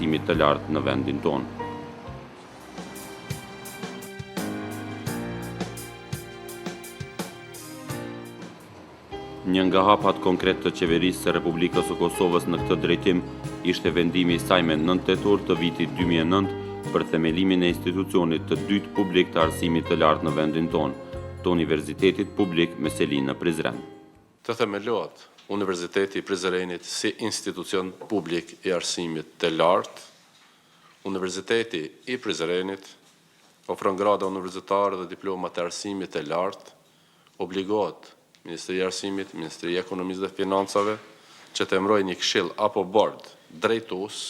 arsimit të lartë në vendin tonë. Një nga hapat konkret të qeverisë së Republikës së Kosovës në këtë drejtim ishte vendimi i saj me 9 tetor të vitit 2009 për themelimin e institucionit të dytë publik të arsimit të lartë në vendin tonë, të Universitetit Publik me selinë në Prizren. Të themelohet Universiteti i Prizrenit si institucion publik i arsimit të lartë. Universiteti i Prizrenit ofron grada universitare dhe diploma të arsimit të lartë, obligohet Ministria e Arsimit, Ministria e Ekonomisë dhe Financave, që të emërojë një këshill apo bord drejtues,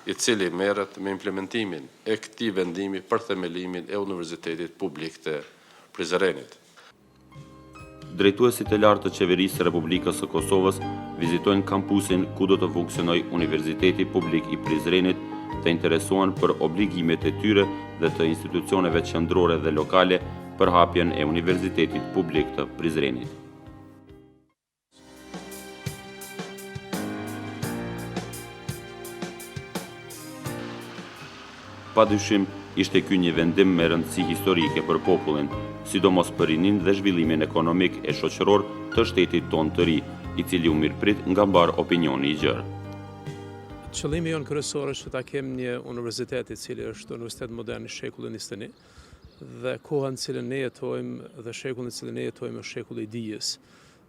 i cili merret me implementimin e këtij vendimi për themelimin e Universitetit Publik të Prizrenit. Drejtuesit e lartë të qeverisë së Republikës së Kosovës vizitojnë kampusin ku do të funksionojë Universiteti Publik i Prizrenit, të interesuan për obligimet e tyre dhe të institucioneve qendrore dhe lokale për hapjen e Universitetit Publik të Prizrenit. Padyshim, ishte ky një vendim me rëndësi historike për popullin, sidomos për rinin dhe zhvillimin ekonomik e shoqëror të shtetit tonë të ri, i cili u mirëprit nga mbar opinioni i gjerë. Qëllimi jonë kryesor është që ta kem një universitet i cili është universitet modern i shekullit 21, dhe kohën në cilën ne jetojmë dhe shekullin në cilën ne jetojmë është shekulli i dijes.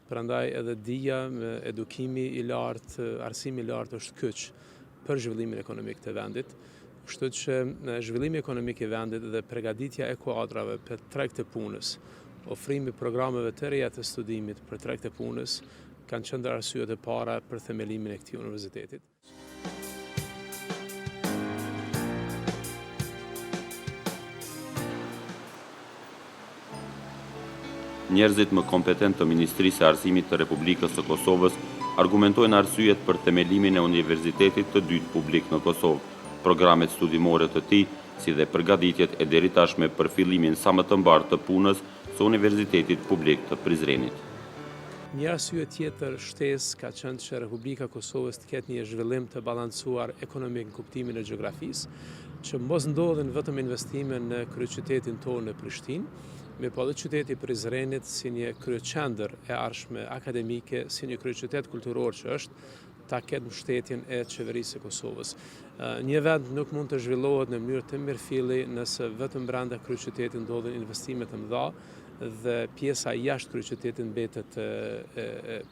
Prandaj edhe dija me edukimi i lartë, arsimi i lartë është kyç për zhvillimin ekonomik të vendit. Kështu që zhvillimi ekonomik i vendit dhe përgatitja e kuadrave për treg të punës, ofrimi programeve të reja të studimit për treg të punës kanë qenë arsyet e para për themelimin e këtij universitetit. Njerëzit më kompetent të Ministrisë së Arsimit të Republikës së Kosovës argumentojnë arsyet për themelimin e Universitetit të dytë publik në Kosovë, programet studimore të tij, si dhe përgatitjet e deri tashme për fillimin sa më të mbartë të punës së Universitetit Publik të Prizrenit. Një arsye tjetër shtesë ka qenë që Republika e Kosovës të ketë një zhvillim të balancuar ekonomik në kuptimin e gjeografisë, që mos ndodhin vetëm investime në kryeqytetin tonë në Prishtinë, po edhe qyteti i Prizrenit si një kryeqendër e arshme akademike, si një kryeqytet kulturor që është, ta ketë mbështetjen e qeverisë së Kosovës. Një vend nuk mund të zhvillohet në mënyrë të mirëfilli nëse vetëm brenda kryeqytetit ndodhin investime të mëdha dhe pjesa jashtë kryeqytetit mbetet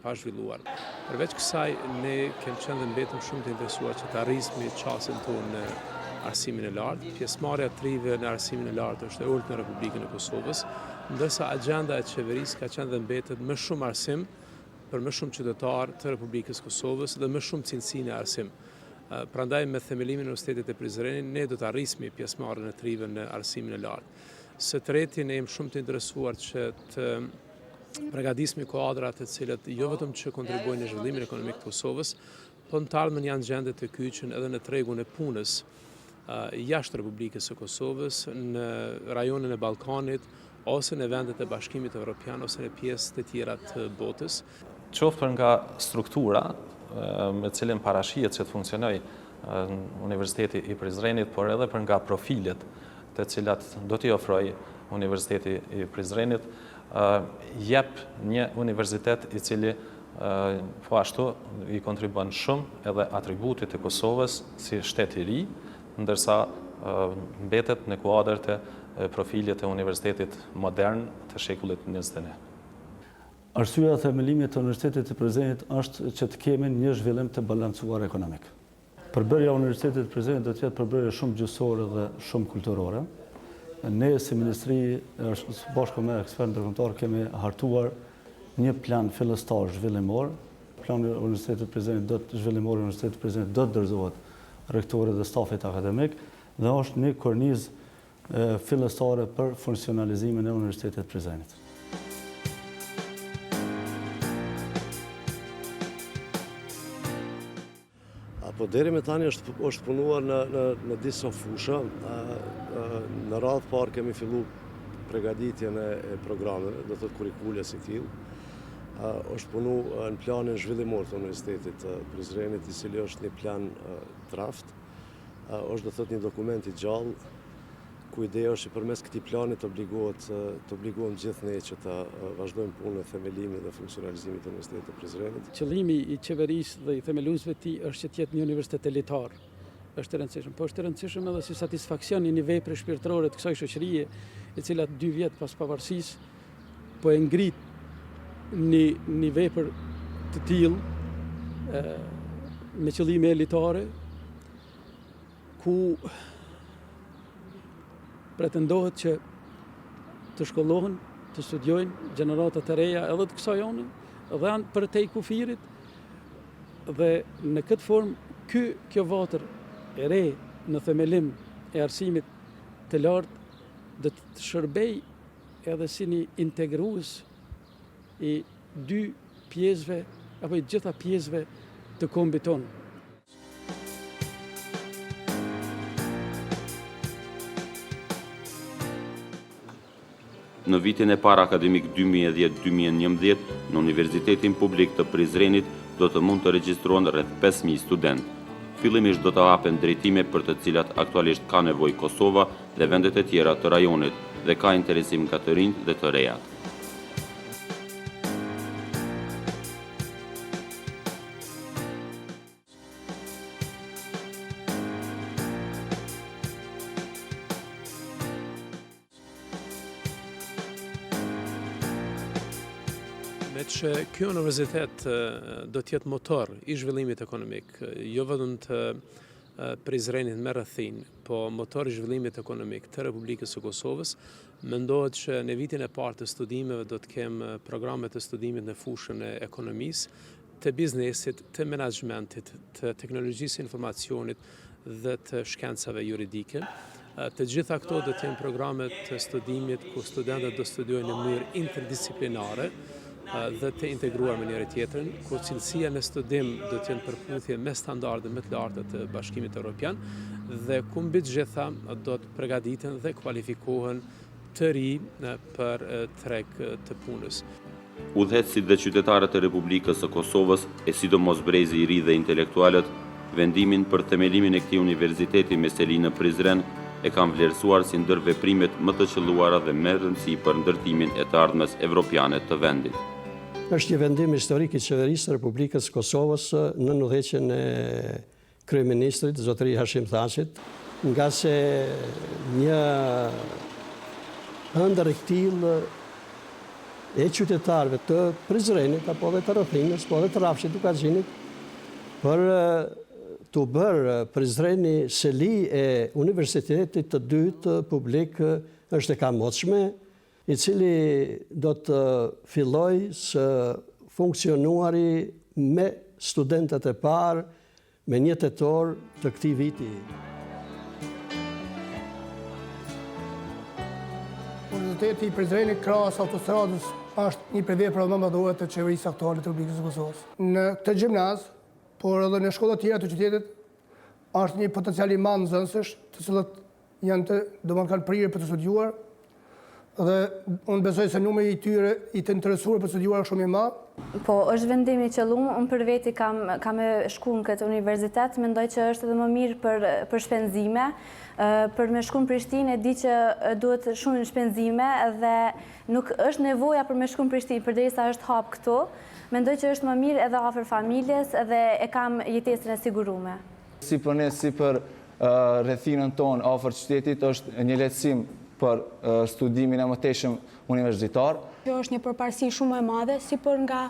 pa zhvilluar. Përveç kësaj, ne kemi qenë dhe mbetëm shumë të interesuar që të arrismi çastin tonë në arsimin e lartë. Pjesëmarrja e trive në arsimin e lartë është e ulët në Republikën e Kosovës, ndërsa agjenda e qeverisë ka qenë dhe mbetet më shumë arsim për më shumë qytetarë të Republikës Kosovës dhe më shumë cilësi në arsim. Prandaj me themelimin e Universitetit të Prizrenit ne do të arrismi pjesëmarrjen e trive në arsimin e lartë. Së treti, ne jemi shumë të interesuar që të përgatismi kuadra të cilët jo vetëm që kontribuojnë në zhvillimin ekonomik të Kosovës, por në të ardhmen janë gjende të kyçën edhe në tregun e punës jashtë Republikës së Kosovës, në rajonin e Ballkanit, ose në vendet e Bashkimit Evropian, ose në pjesë të tjera të botës. Qoftë nga struktura me cilën parashihet që të funksionojë Universiteti i Prizrenit, por edhe për nga profilet të cilat do t'i ofrojë Universiteti i Prizrenit, jep një universitet i cili po ashtu i kontribuon shumë edhe atributit të Kosovës si shtet i ri, ndërsa mbetet në kuadër të profilet e universitetit modern të shekullit 21. Arsyeja e themelimit të Universitetit të Prizrenit është që të kemi një zhvillim të balancuar ekonomik. Përbërja e Universitetit të Prizrenit do të jetë përbërje shumë gjysore dhe shumë kulturore. Ne si Ministri bashkë me ekspertë ndërkombëtar kemi hartuar një plan fillestar zhvillimor. Plani i Universitetit të Prizrenit zhvillimor i Universitetit të Prizrenit do të dorëzohet rektorit dhe stafit akademik dhe është një kornizë fillestare për funksionalizimin e Universitetit të Prizrenit. Po deri me tani është punuar në disa fusha. Në radhë parë kemi fillu përgatitjen e programeve, do të thotë kurrikule si tillë. Është punu në planin zhvillimor të Universitetit të Prizrenit, i cili është një plan draft, është do thot një dokument I gjallë, ku ideja është që përmes këtij plani të obligohen gjithë ne që ta vazhdojmë punën e themelimit dhe funksionalizimit të Universitetit të Prizrenit. Qëllimi I qeverisë dhe I themeluesve të tij është që të jetë një universitet elitar. Është e rëndësishëm, po është e rëndësishëm edhe si satisfaksion një vepre shpirtërore të kësaj shoqërie, e cila 2 vjet pas pavarësisë po e ngrit një vepër të tillë me qëllime elitare, ku pretendohet që të shkollohen, të studiojnë gjenerata të reja edhe të kësaj jone, dhe janë për te I kufirit, dhe në këtë formë kjo vatër e re në themelim e arsimit të lartë dhe të shërbej edhe si një integrues I 2 pjesëve apo I gjitha pjesëve të kombit tonë. Në vitin e parë akademik 2010-2011, në Universitetin Publik të Prizrenit do të mund të regjistrohen rreth 5.000 studentë. Fillimisht do të hapen drejtime për të cilat aktualisht ka nevojë Kosova dhe vendet e tjera të rajonit dhe ka interesim nga të rinjt dhe të rejat. Me që kjo universitet do t'jetë motor I zhvillimit ekonomik, jo vetëm të Prizrenit me rrethin, po motor I zhvillimit ekonomik të Republikës së Kosovës, mendohet që në vitin e parë të studimeve do të kemë programe të studimit në fushën e ekonomisë, të biznesit, të menaxhmentit, të teknologjisë informacionit dhe të shkencave juridike. Të gjitha këto do të jenë programe të studimit ku studentët do studiojnë në mënyrë interdisciplinare dhe të integruar me njëri tjetrin, ku cilësia në studim do të jenë përputhje me standarde më të larta të Bashkimit Evropian dhe ku mbi të gjitha do të përgatiten dhe kualifikohen të ri për treg të punës. Udhëheqësit dhe qytetarët e Republikës së Kosovës, e sidomos brezi I ri dhe intelektualët, vendimin për themelimin e këtij universiteti me seli në Prizren e kanë vlerësuar si ndër veprimet më të qelluara dhe me rëndësi për ndërtimin e të ardhmes evropiane të vendit. Është një vendim historik I qeverisë së Republikës së Kosovës në udhëheqjen e kryeministrit zotëri Hashim Thaqit, nga se një ëndër I tillë e qytetarëve të Prizrenit apo dhe të rrethinës, po dhe të Rafshit të Kazhinit, për të bërë Prizreni seli e universitetit të dytë publik është e kamotshme, I cili do të filloj së funksionuari me studentët e parë me 1 tetor të këtij viti. Universiteti I Prizrenit krahas autostradës është një prej veprave më mëdha të qeverisë aktuale të Republikës së Kosovës. Në këtë gjimnaz, por edhe në shkolla tjera të qytetit, është një potencial I madh nxënësësh, të cilët janë kanë prirë për të studiuar, dhe unë besoj se numri I tyre I të interesuar për të studiuar shumë I madh. Po, është vendim I qëlluar, unë për veti kam e shku në këtë universitet, mendoj që është edhe më mirë për shpenzime, për me shku në Prishtinë e di që duhet shumë shpenzime dhe nuk është nevoja për me shku në Prishtinë, përderisa është hap këtu, mendoj që është më mirë edhe afër familjes dhe e kam jetesën e siguruar. Si për ne, si për rrethinën tonë afër qytetit është një lehtësim për studimin e mëtejshëm universitar. Kjo është një përparësi shumë e madhe, si për nga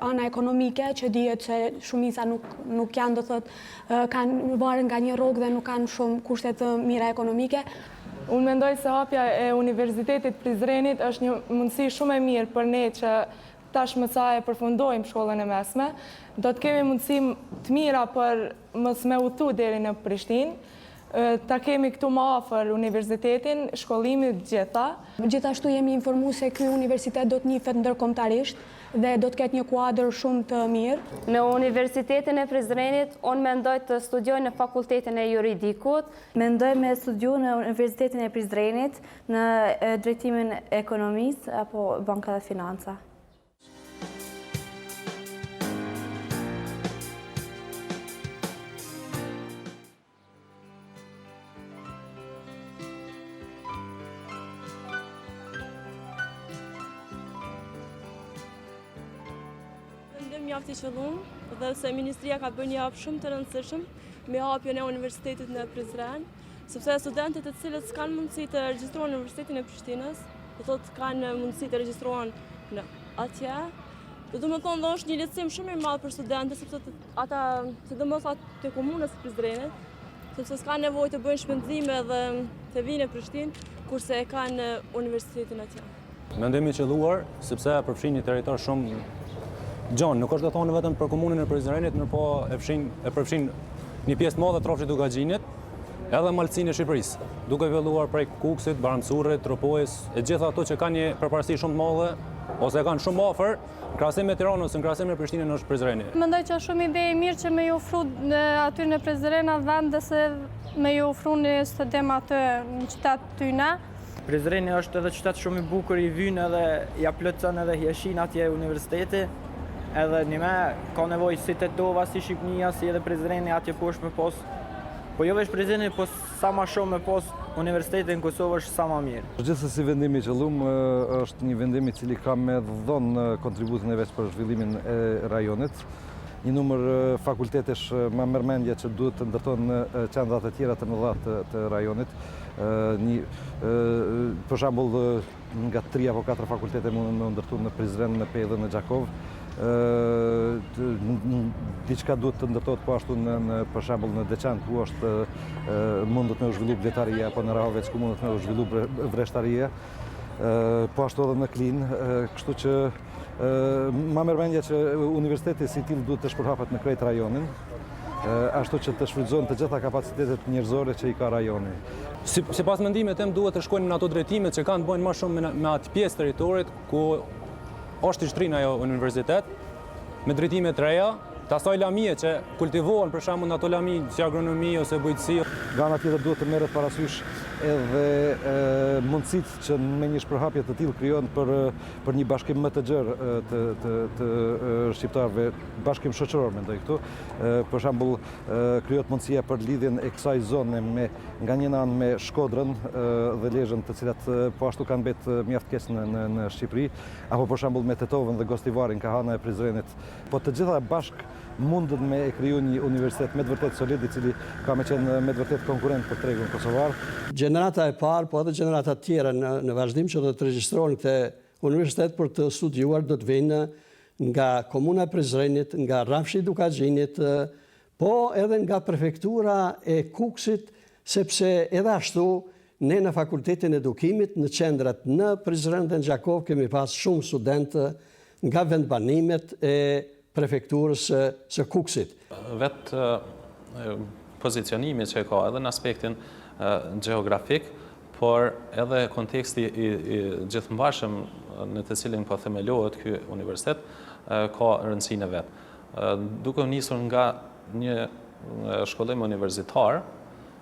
ana ekonomike, që dihet se shumica nuk janë, kanë varen nga një rrogë dhe nuk kanë shumë kushte të mira ekonomike. Unë mendoj se hapja e Universitetit Prizrenit është një mundësi shumë e mirë për ne që tash më sa e përfundojmë shkollën e mesme. Do të kemi mundësi të mira për mos me udhëtu deri në Prishtinë. Ta kemi këtu më afër universitetin, shkollimit gjitha. Gjithashtu jemi informuar se ky universitet do të njihet ndërkombëtarisht dhe do të ketë një kuadër shumë të mirë. Në Universitetin e Prizrenit, unë mendoj të studioj në Fakultetin e Juridikut. Mendoj me studiu në Universitetin e Prizrenit në drejtimin e ekonomisë apo banka dhe financa. mjaft i qëllum dhe se Ministria ka bërë një hap shumë të rëndësishëm me hapjen e Universitetit në Prizren, sepse studentët e cilët s'kanë mundësi të regjistrohen në Universitetin e Prishtinës, do thotë kanë mundësi të regjistrohen në atje. Do të më thonë dhe është një lehtësim shumë i madh për studentët, sepse ata, sidomos atë të komunës së Prizrenit, sepse s'ka nevojë të bëjnë shpenzime dhe të vinë në Prishtinë, kurse e kanë universitetin atje. Mendojmë i qelluar, sepse përfshin një territor shumë gjon, nuk është do thonë vetëm për komunën e Prizrenit, po e përfshin një pjesë të madhe të rrafshit Dukagjinit, edhe malësinë e Shqipërisë, duke filluar prej Kukësit, Baramcurit, Tropojës, e gjitha ato që kanë një përparësi shumë të madhe ose kanë shumë afër, në krahasim me Tiranën ose në krahasim me Prishtinën është Prizreni. Mendoj që është shumë ide e mirë që me ju ofru aty në Prizren vend dhe se me ju ofru një studim aty në qytetë tyne. Prizreni është edhe qytet shumë i bukur, i vynë edhe ja plotson edhe hieshin atje universiteti. Edhe një me ka nevojë si Tetova, si Shqipnia, si edhe Prizreni atje poshtë me pos. Po jo veç Prizreni, po sa ma shumë me pos Universitetin në Kosovë është sa ma mirë. Gjithsesi vendimi i qëllum është një vendim i cili ka me dhënë kontributin e veç për zhvillimin e rajonit. Një numër fakultetesh më mërmendje që duhet të ndërtojnë në qendrat e tjera të mëdha të rajonit. Për shembull, nga 3 apo 4 fakultete mund me ndërtu në Prizren, në Pejë dhe në Gjakov. Diçka duhet të ndërtohet po ashtu për shembull në Deçan ku është mundet me u zhvillu bletaria, apo në Rahovec ku mundet me u zhvillu vreshtaria, po ashtu edhe në Klin, kështu që ma merr mendja që universiteti si tillë duhet të shpërhapet në krejt rajonin, ashtu që të shfrytëzohen të gjitha kapacitetet njerëzore që i ka rajoni. Sipas mendimit tim duhet të shkojnë në ato drejtime që kanë të bëjnë më shumë me atë pjesë territorit ku është i shtrin ajo universitet, me drejtime të reja, të asaj lamije që kultivohen për shembull në ato lami si agronomi ose bujqësi. Nga ana tjetër duhet të merret parasysh edhe mundësitë që me një shpërhapje të tillë krijohen për një bashkim më të gjerë të shqiptarëve, bashkim shoqëror mendoj këtu. Për shembull, krijohet mundësia për lidhjen e kësaj zone nga një anë me Shkodrën dhe Lezhën, të cilat po ashtu kanë mbetë mjaft keq në Shqipëri, apo për shembull me Tetovën dhe Gostivarin, ka hana e Prizrenit. Po të gjitha bashkë mundën me e kriju një universitet me të vërtet solid, i cili ka me qenë me të vërtet konkurent për tregun kosovar. Gjenerata e parë, po edhe gjenerata tjera në vazhdim që do të regjistrohen këtë universitet për të studiuar, do të vinë nga komuna e Prizrenit, nga rrafshi Dukagjinit, po edhe nga prefektura e Kukësit, sepse edhe ashtu ne në Fakultetin e Edukimit, në qendrat në Prizren dhe në Gjakov, kemi pas shumë studentë nga vendbanimet e prefekturës së Kukësit. Vetë pozicionimi që ka edhe në aspektin geografik, por edhe konteksti i gjithëmbashëm në të cilin po themelohet ky universitet ka rëndësinë e vet. Duke nisur nga një shkollim universitar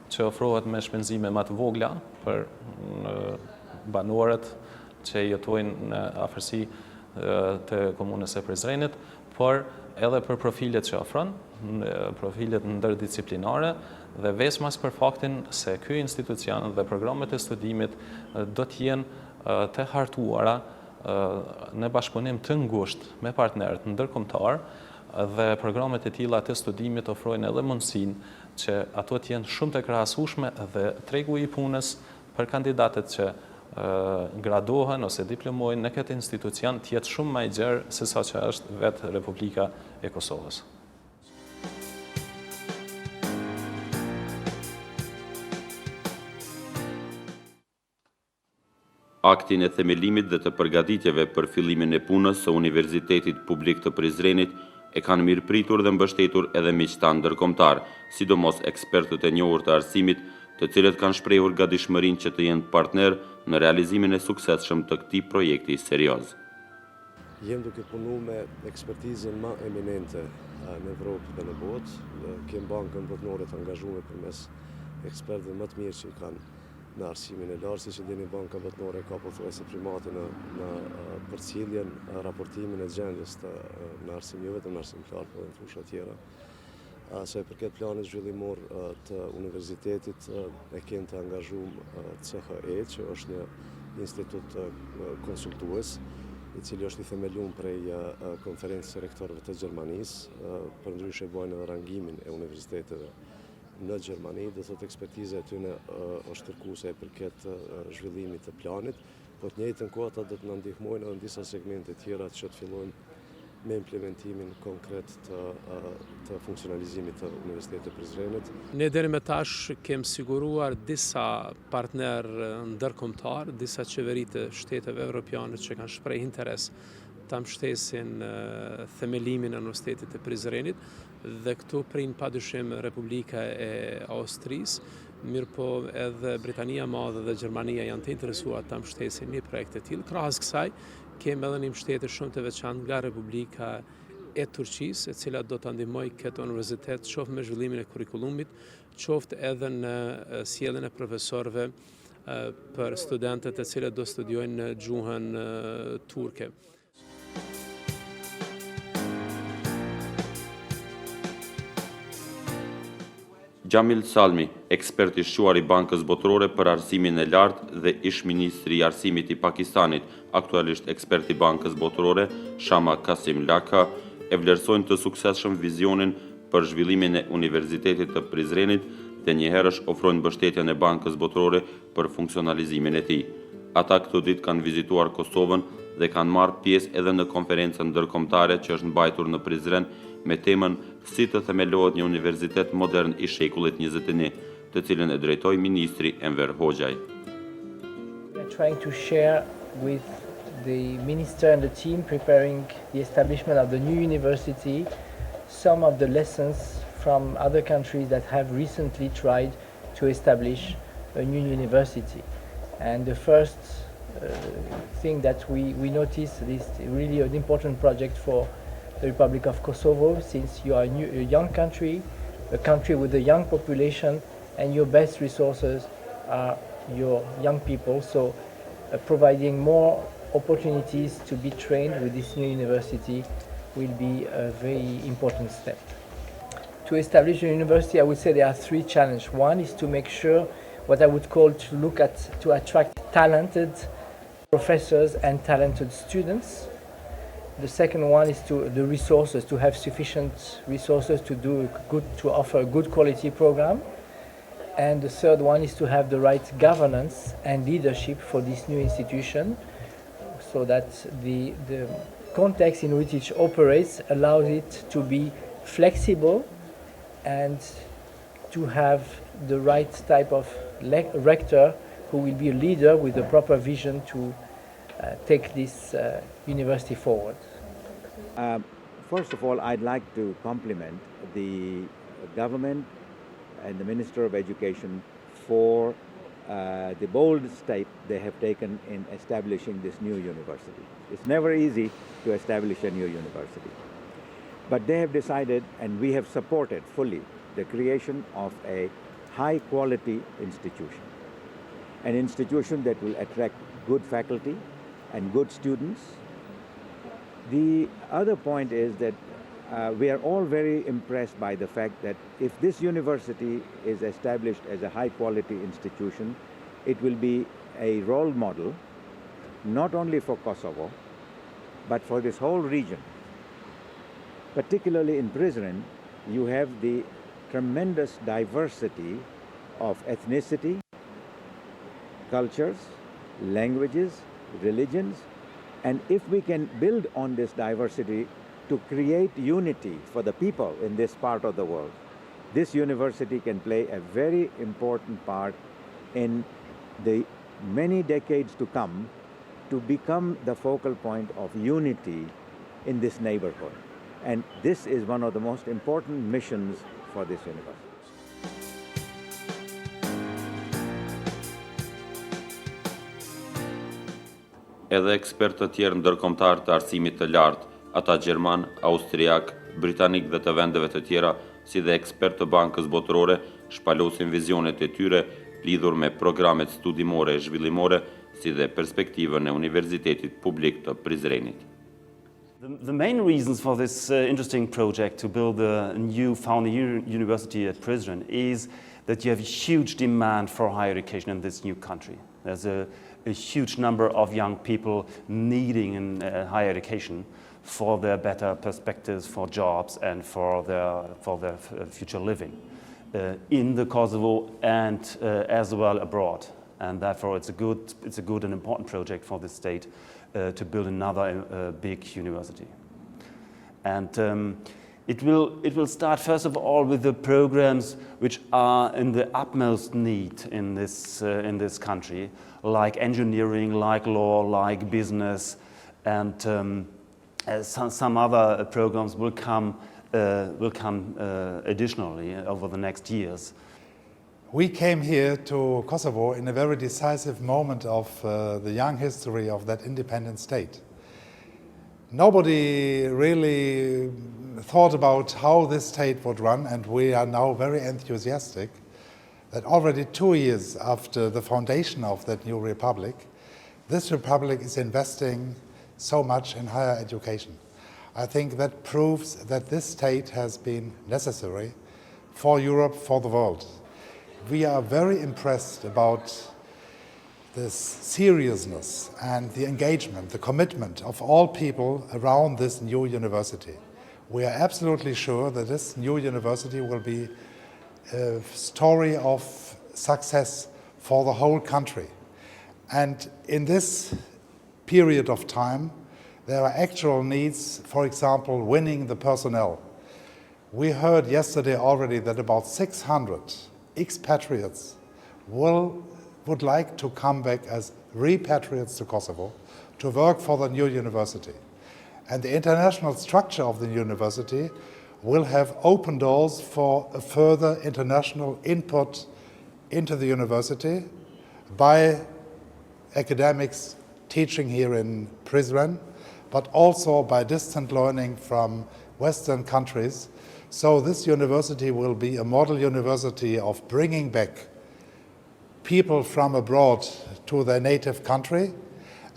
që ofrohet me shpenzime më të vogla për banorët që jetojnë në afërsi të komunës së Prizrenit, por edhe për profilet që ofron, profilet ndërdisciplinare dhe veçmas për faktin se ky institucion dhe programet e studimit do të jenë të hartuara në bashkëpunim të ngushtë me partnerët ndërkombëtar dhe programet e tilla të studimit ofrojnë edhe mundësinë që ato të jenë shumë të krahasueshme dhe tregu i punës për kandidatët që gradohen ose diplomojnë në këtë institucion të jetë shumë më i gjerë se sa që është vetë Republika e Kosovës. Aktin e themelimit dhe të përgatitjeve për fillimin e punës së Universitetit Publik të Prizrenit e kanë mirëpritur dhe mbështetur edhe miqtan ndërkombëtar, sidomos ekspertët e njohur të arsimit, të cilët kanë shprehur gatishmërinë që të jenë partner në realizimin e suksesshëm të këtij projekti serioz. Jem duke punu me ekspertizën më eminente në Evropë dhe në botë, kem bankën botërore të angazhuar përmes ekspertëve më të mirë që i kanë në arsimin e lartë, siç e dini Banka Botërore ka pothuajse primatin në përcjelljen, raportimin e gjendjes në arsim, jo vetëm në arsim klar, por në fusha tjera. Sa i përket planit zhvillimor të universitetit, e kenë të angazhuar CHE, që është një institut konsultues, i cili është i themeluar prej konferencës së rektorëve të Gjermanisë, përndryshe bojnë edhe rangimin e universiteteve në Gjermani, do thotë ekspertiza e tyre është kërkuese e përket zhvillimit të planit, po të njëjtën kohë ata do të na ndihmojnë edhe në disa segmente tjera që të fillojnë me implementimin konkret të funksionalizimit të Universitetit të Prizrenit. Ne deri më tash kemi siguruar disa partnerë ndërkombëtar, disa qeveri të shteteve evropiane që kanë shprehur interes ta mbështesin themelimin e Universitetit të Prizrenit dhe këtu prin padyshim Republika e Austrisë, mirë po edhe Britania Madhe dhe Gjermania janë të interesuar ta mbështesin një projekt të tillë. Krahas kësaj, kemi edhe një mbështetje shumë të veçantë nga Republika e Turqisë, e cila do të ndihmojë këtë universitet qoftë me zhvillimin e kurrikulumit, qoftë edhe në sjelljen e profesorëve për studentët e cilët do studiojnë në gjuhën turke. Gjamil Salmi, ekspert i shquar i Bankës Botërore për arsimin e lartë dhe ish ministri i arsimit i Pakistanit, aktualisht ekspert i Bankës Botërore, Shama Kasim Laka, e vlerësojnë të suksesshëm vizionin për zhvillimin e Universitetit të Prizrenit dhe njëherësh ofrojnë mbështetjen e Bankës Botërore për funksionalizimin e tij. Ata këtë ditë kanë vizituar Kosovën dhe kanë marrë pjesë edhe në konferencën ndërkombëtare që është mbajtur në Prizren me temën si të themelohet një universitet modern i shekullit 21, të cilën e drejtoi ministri Enver Hoxhaj. We are trying to share with the minister and the team preparing the establishment of the new university some of the lessons from other countries that have recently tried to establish a new university. And the first thing that we noticed is really an important project for the Republic of Kosovo, since you are a young country, a country with a young population, and your best resources are your young people. So providing more opportunities to be trained with this new university will be a very important step. To establish a university, I would say there are three challenges. One is to make sure what I would call to attract talented professors and talented students. The second one is the resources, to have sufficient resources to offer a good quality program. And the third one is to have the right governance and leadership for this new institution, so that the context in which it operates allows it to be flexible and to have the right type of rector who will be a leader with a proper vision to take this university forward. First of all, I'd like to compliment the government and the Minister of Education for the bold step they have taken in establishing this new university. It's never easy to establish a new university. But they have decided, and we have supported fully, the creation of a high-quality institution. An institution that will attract good faculty and good students. The other point is that we are all very impressed by the fact that if this university is established as a high-quality institution, it will be a role model, not only for Kosovo, but for this whole region. Particularly in Prizren, you have the tremendous diversity of ethnicity, cultures, languages, religions, and if we can build on this diversity to create unity for the people in this part of the world, this university can play a very important part in the many decades to come to become the focal point of unity in this neighborhood. And this is one of the most important missions for this university. Edhe ekspertë të tjerë ndërkombëtar të arsimit të lartë, ata gjerman, austriak, britanik dhe të vendeve të tjera, si dhe ekspertë të Bankës Botërore, shpalosin vizionet e tyre lidhur me programet studimore e zhvillimore, si dhe perspektivën e Universitetit Publik të Prizrenit. The main reasons for this interesting project to build a new founding university at Prizren is that you have a huge demand for higher education in this new country. There's a a huge number of young people needing higher education for their better perspectives for jobs and for their future living in the Kosovo and as well abroad. And therefore it's a good and important project for the state to build another big university. And it will start first of all with the programs which are in the utmost need in this country, like engineering, like law, like business, and some other programs will come additionally over the next years. We came here to Kosovo in a very decisive moment of the young history of that independent state. Nobody really thought about how this state would run, and we are now very enthusiastic that already 2 years after the foundation of that new republic, this republic is investing so much in higher education. I think that proves that this state has been necessary for Europe, for the world. We are very impressed about the seriousness and the engagement, the commitment of all people around this new university. We are absolutely sure that this new university will be a story of success for the whole country. And in this period of time, there are actual needs, for example, winning the personnel. We heard yesterday already that about 600 expatriates would like to come back as repatriates to Kosovo to work for the new university. And the international structure of the university will have open doors for a further international input into the university by academics teaching here in Prizren, but also by distant learning from Western countries. So this university will be a model university of bringing back people from abroad to their native country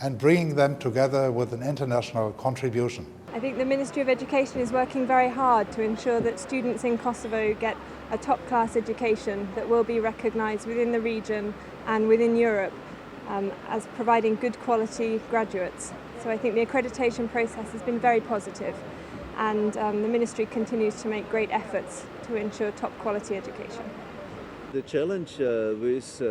and bringing them together with an international contribution. I think the Ministry of Education is working very hard to ensure that students in Kosovo get a top-class education that will be recognised within the region and within Europe as providing good quality graduates. So I think the accreditation process has been very positive, and the Ministry continues to make great efforts to ensure top quality education. The challenge with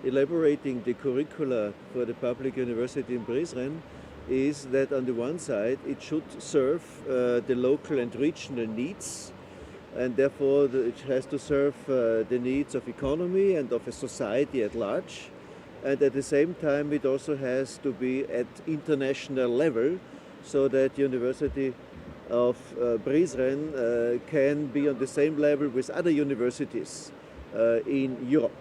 elaborating the curricula for the public university in Prizren is that on the one side it should serve the local and regional needs, and therefore it has to serve the needs of economy and of a society at large. And at the same time it also has to be at international level, so that University of Prizren can be on the same level with other universities in Europe.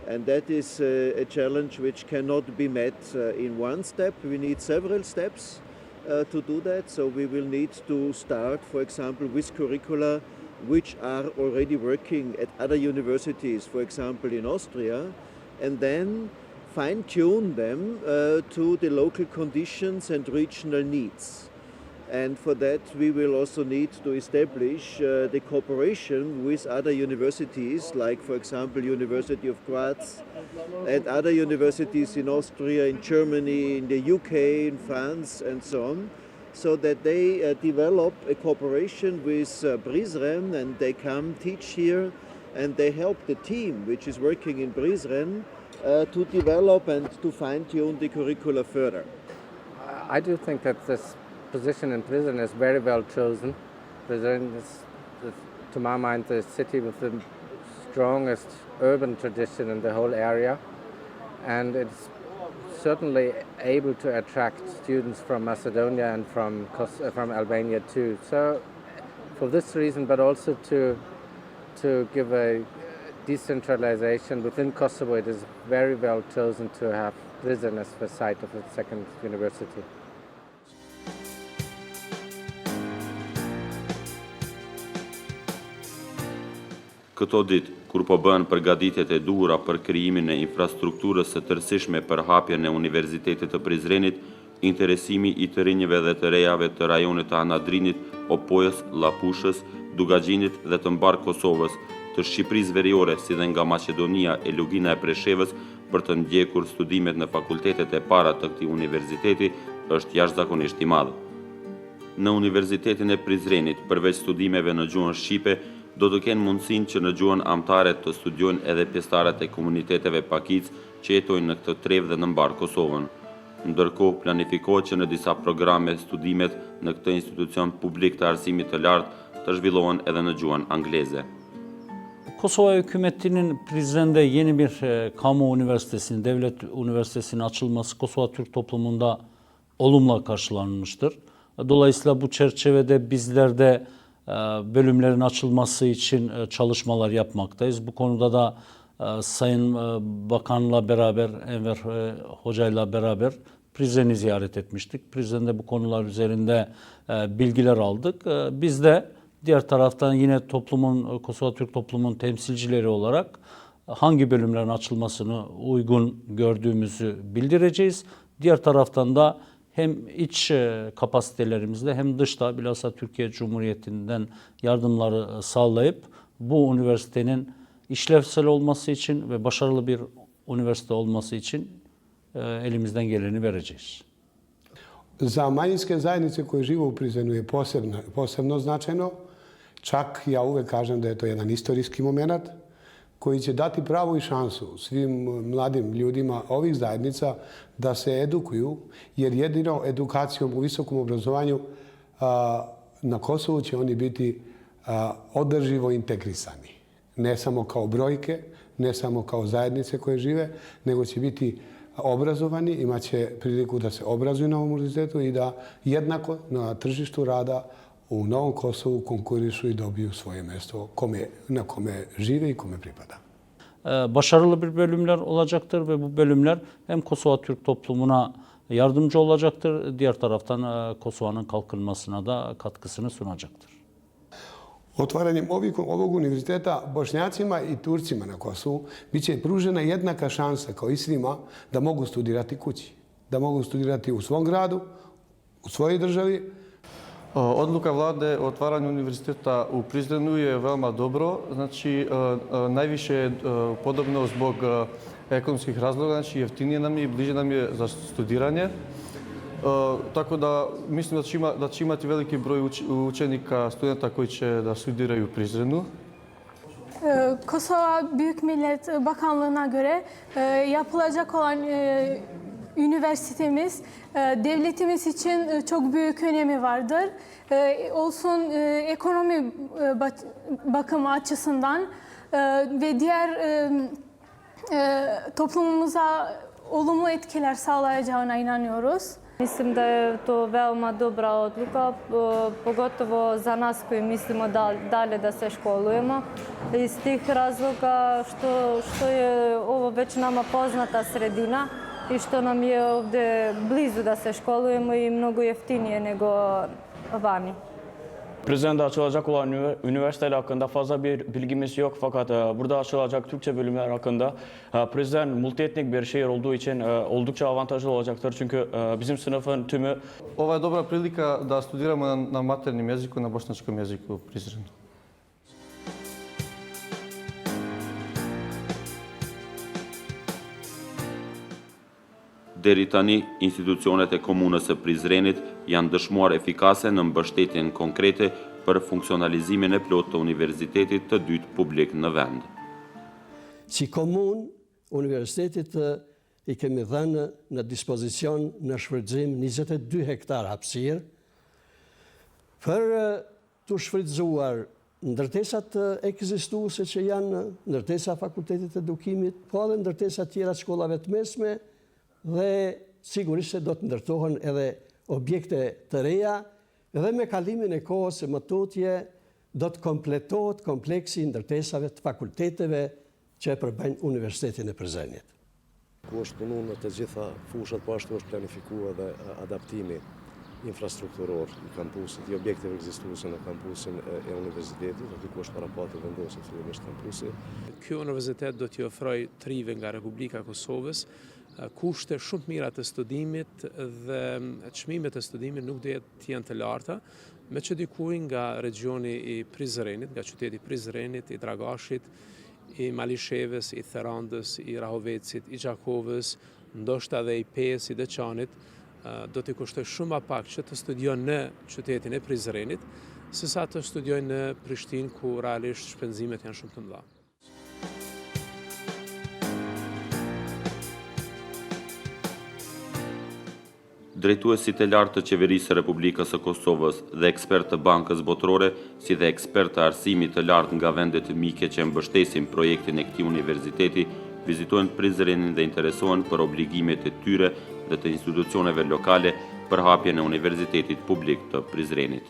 And that is a challenge which cannot be met in one step. We need several steps to do that. So we will need to start, for example, with curricula which are already working at other universities, for example in Austria, and then fine-tune them to the local conditions and regional needs. And for that we will also need to establish the cooperation with other universities, like for example University of Graz and other universities in Austria, in Germany, in the UK, in France and so on, so that they develop a cooperation with Prizren, and they come teach here and they help the team which is working in Prizren to develop and to fine-tune the curricula further. I do think that this position in Prizren is very well chosen. Prizren is, to my mind, the city with the strongest urban tradition in the whole area, and it's certainly able to attract students from Macedonia and from Albania too. So for this reason, but also to give a decentralization within Kosovo, it is very well chosen to have Prizren as the site of a second university. Këto ditë, kur po bëhen përgatitjet e duhura për krijimin e infrastrukturës së tërësishme për hapjen e Universitetit të Prizrenit, interesimi I të rinjve dhe të rejave të rajonit të Anadrinit, Opojës, Llapushës, Dugagjinit dhe të mbar Kosovës, të Shqipërisë Veriore, si dhe nga Maqedonia e Lugina e Preshevës, për të ndjekur studimet në fakultetet e para të këtij universiteti është jashtëzakonisht i madh. Në Universitetin e Prizrenit, përveç studimeve në gjuhën shqipe, do të kenë mundësinë që në gjuhën amtare të studiojnë edhe pjesëtarët e komuniteteve pakic që jetojnë në këtë trevë dhe në mbar Kosovën. Ndërkohë, planifikohet që në disa programe studimet në këtë institucion publik të arsimit të lartë të zhvillohen edhe në gjuhën angleze. Kosova hükümetinin Prizren'de yeni bir kamu üniversitesinin, devlet üniversitesinin açılması Kosova Türk toplumunda olumlu karşılanmıştır. Dolayısıyla bu çerçevede bizler de bölümlerin açılması için çalışmalar yapmaktayız. Bu konuda da Sayın Bakan'la beraber, Enver Hoca'yla beraber Prizren'i ziyaret etmiştik. Prizren'de bu konular üzerinde bilgiler aldık. Biz de diğer taraftan yine Kosova Türk toplumun temsilcileri olarak hangi bölümlerin açılmasını uygun gördüğümüzü bildireceğiz. Diğer taraftan da hem iç kapasitelerimizde hem dışta bilhassa Türkiye Cumhuriyeti'nden yardımları sağlayıp bu üniversitenin işlevsel olması için ve başarılı bir üniversite olması için elimizden geleni vereceğiz. Za manjinske zajednice koje žive u Prizrenu je posebno značajno. Čak ja uvek kažem da je to jedan istorijski moment koji će dati pravu i šansu svim mladim ljudima ovih zajednica da se edukuju, jer jedino edukacijom u visokom obrazovanju na Kosovu će oni biti održivo integrisani. Ne samo kao brojke, ne samo kao zajednice koje žive, nego će biti obrazovani, imaće priliku da se obrazuju na univerzitetu i da jednako na tržištu rada u Novom Kosovu konkurišu i dobiju svoje mjesto na kome žive i kome pripada. Başarılı bir bölümler olacaktır ve bu bölümler hem Kosova Türk toplumuna yardımcı olacaktır, diğer taraftan Kosova'nın kalkınmasına da katkısını sunacaktır. Otvaranjem ovog univerziteta Bošnjacima i Turcima na Kosovu bit će pružena jednaka šansa kao i svima da mogu studirati kući, da mogu studirati u svom gradu, u svojoj državi. Odluka vlade o otvaranju univerziteta u Prizrenu je veoma dobro. Znači, najviše je podobno zbog ekonomskih razloga, znači jeftinije nam je i bliže nam je za studiranje. Tako da mislim da će imati veliki broj učenika, studenta koji će da studiraju u Prizrenu. Kosova Büyük Millet Bakanlığı'na göre yapılacak olan üniversitemiz devletimiz için çok büyük önemi vardır. Olsun ekonomi bakımı açısından ve diğer toplumumuza olumlu etkiler sağlayacağına inanıyoruz. Mislim da je to veoma dobra odluka, pogotovo za nas koji mislimo dalje da se školujemo. Iz tih razloga što je ovo već nama poznata sredina i što nam je ovdje blizu da se školujemo i mnogo jeftinije nego vani. Prizren'de açılacak olan üniversiteler hakkında fazla bir bilgimiz yok, fakat burada açılacak Türkçe bölümler hakkında Prizren multietnik bir şehir olduğu için oldukça avantajlı olacaktır. Çünkü bizim sınıfın tümü... Ova je dobra prilika da studiramo na maternjem jeziku, na bošnjačkom jeziku u Prizrenu. Deri tani, institucionet e komunës së Prizrenit janë dëshmuar efikase në mbështetjen konkrete për funksionalizimin e plotë të universitetit të dytë publik në vend. Si komunë, universitetit I kemi dhënë në dispozicion në shfrytëzim 22 hektar hapësirë për të shfrytëzuar ndërtesat ekzistuese që janë ndërtesa fakultetit të edukimit, po edhe ndërtesa tjera të shkollave të mesme dhe sigurisht se do të ndërtohen edhe objekte të reja dhe me kalimin e kohës së mëtutje do të kompletohet kompleksi I ndërtesave të fakulteteve që e përbëjnë Universitetin e Prizrenit. Ku është punu në të gjitha fushat, po ashtu është planifikuar dhe adaptimi infrastrukturor I kampusit, I objekteve ekzistuese në kampusin e universitetit, aty ku është parapati vendosur fillimisht kampusi. Ky universitet do t'i ofrojë trive nga Republika e Kosovës kushte shumë të mira të studimit dhe çmimet e studimit nuk do të jenë të larta, me që dikuj nga regioni I Prizrenit, nga qyteti I Prizrenit, I Dragashit, i Malishevës, i Therandës, i Rahovecit, i Gjakovës, ndoshta edhe i Pes, i Deçanit, do t'i kushtoj shumë ma pak që të studion në qytetin e Prizrenit, sesa të studiojnë në Prishtinë, ku realisht shpenzimet janë shumë të mëdha. Drejtuesit e lartë të Qeverisë së Republikës së Kosovës dhe ekspertë të Bankës Botërore, si dhe ekspertë të arsimit të lartë nga vendet mike që mbështesin projektin e këtij universiteti, vizitojnë Prizrenin dhe interesohen për obligimet e tyre dhe të institucioneve lokale për hapjen e Universitetit Publik të Prizrenit.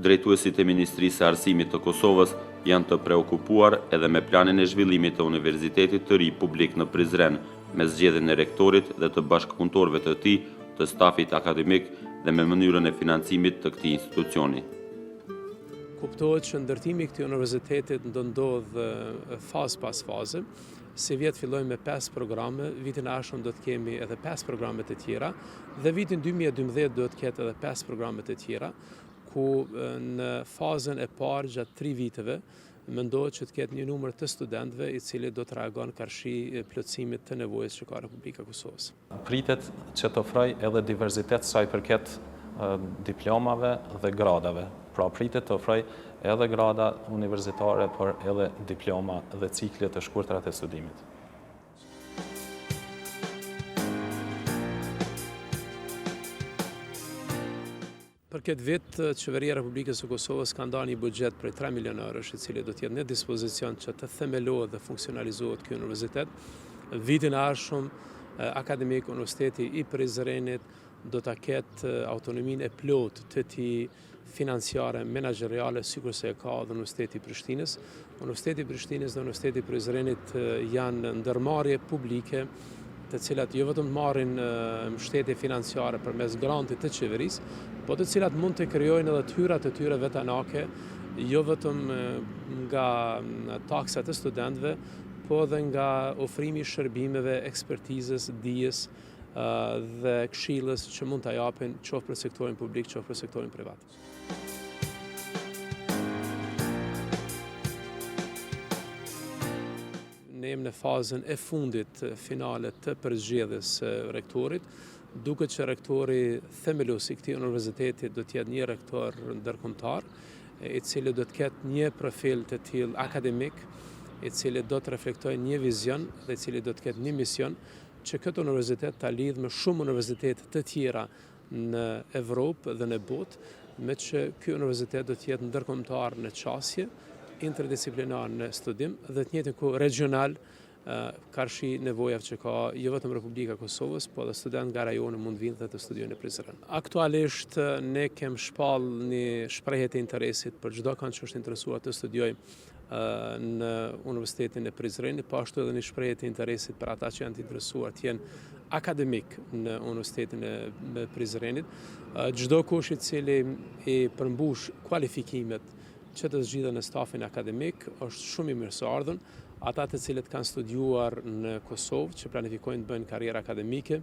Drejtuesit e Ministrisë së Arsimit të Kosovës janë të preokupuar edhe me planin e zhvillimit të Universitetit të ri publik në Prizren, me zgjedhjen e rektorit dhe të bashkëpunëtorëve të tij, të stafit akademik dhe me mënyrën e financimit të këtij institucioni. Kuptohet që ndërtimi i këtij universitetit do ndodh fazë pas faze. Si vjet fillojmë me 5 programe, vitin e ardhshëm do të kemi edhe 5 programe të tjera dhe vitin 2012 do të ketë edhe 5 programe të tjera, ku në fazën e parë gjatë 3 viteve mendohet që të ketë një numër të studentëve i cili do të reagon karshi plotësimit të nevojës që ka Republika e Kosovës. Pritet që të ofroj edhe diverzitet sa i përket diplomave dhe gradave. Pra pritet të ofroj edhe grada universitare, por edhe diploma dhe ciklet të shkurtra të studimit. Për këtë vit, Qeveria e Republikës së Kosovës ka ndarë një buxhet prej 3 milion eurosh, i cili do të jetë në dispozicion që të themelohet dhe funksionalizohet ky universitet. Vitin e ardhshëm, akademik Universiteti i Prizrenit do ta ketë autonominë e plotë të tij financiare, menaxheriale, sikur se e ka dhe Universiteti i Prishtinës. Universiteti i Prishtinës dhe Universiteti i Prizrenit janë ndërmarrje publike, të cilat jo vetëm marrin mbështetje financiare përmes grantit të qeverisë, po të cilat mund të krijojnë edhe tyrat e tyre vetanake, jo vetëm nga taksat e studentëve, po edhe nga ofrimi i shërbimeve, ekspertizës, dijes dhe këshillës që mund ta japin qoftë për sektorin publik, qoftë për sektorin privat. Ne jemi në fazën e fundit finale të përzgjedhjes së rektorit, duket që rektori themelues i këtij universiteti do të jetë një rektor ndërkombëtar, i cili do të ketë një profil të tillë akademik, i cili do të reflektojë një vizion dhe i cili do të ketë një mision që këtë universitet ta lidhë me shumë universitete të tjera në Evropë dhe në botë, me që ky universitet do të jetë ndërkombëtar në qasje, interdisciplinar në studim dhe të njëjtën kohë regional, karshi nevojave që ka jo vetëm Republika e Kosovës, po edhe studentë nga rajoni mund vinë dhe të studiojnë në Prizren. Aktualisht ne kem shpall një shprehje të interesit për çdo kanë që është interesuar të studiojë në Universitetin e Prizrenit, po ashtu edhe një shprehje të interesit për ata që janë të interesuar të jenë akademik në Universitetin e Prizrenit. Çdo kush i cili i përmbush kualifikimet që të zgjidhen në stafin akademik është shumë i mirëseardhur. Ata të cilët kanë studiuar në Kosovë, që planifikojnë të bëjnë karrierë akademike,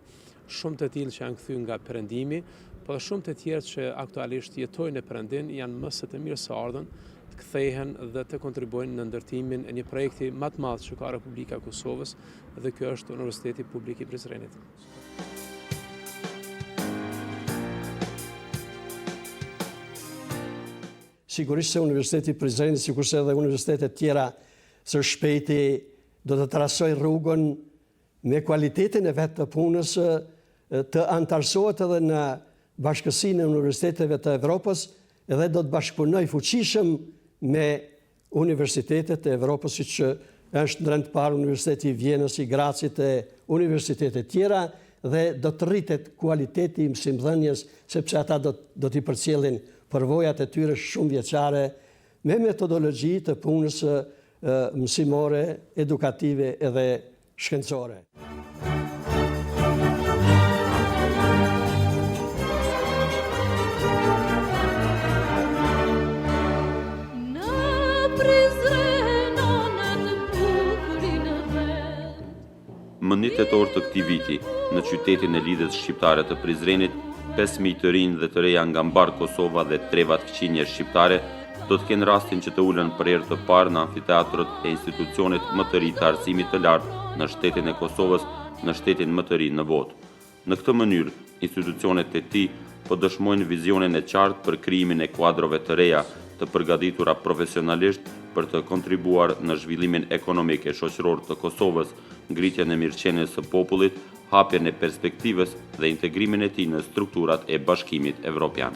shumë të tillë që janë kthyer nga perëndimi, por shumë të tjerë që aktualisht jetojnë në perëndim janë më së të mirëseardhur të kthehen dhe të kontribuojnë në ndërtimin e një projekti më të madh që ka Republika e Kosovës, dhe ky është Universiteti Publik i Prizrenit. Sigurisht se Universiteti i Prizrenit, sikurse edhe universitetet tjera së shpejti do të trasoj rrugën me kualitetin e vetë të punës, të antarësohet edhe në bashkësinë e universiteteve të Evropës edhe do të bashkëpunoj fuqishëm me universitetet e Evropës, si që është në rend parë Universiteti i Vjenës, i Gracit e universitetet tjera, dhe do të rritet kualiteti i mësimdhënies, sepse ata do t'i përcjellin përvojat e tyre shumë vjeçare me metodologji të punës mësimore, edukative edhe shkencore. Më 1 tetor të këtij viti, në qytetin e lidhjes shqiptare të Prizrenit, 5.000 të rinj dhe të reja nga mbar Kosova dhe trevat fqinje shqiptare do të kenë rastin që të ulen për herë të parë në amfiteatrët e institucionit më të ri të arsimit të lartë në shtetin e Kosovës, në shtetin më të ri në botë. Në këtë mënyrë, institucionet e tij po dëshmojnë vizionin e qartë për krijimin e kuadrove të reja, të përgatitura profesionalisht për të kontribuar në zhvillimin ekonomik e shoqëror të Kosovës, ngritjen e mirëqenies së popullit, hapjen e perspektivës dhe integrimin e tij në strukturat e Bashkimit Evropian.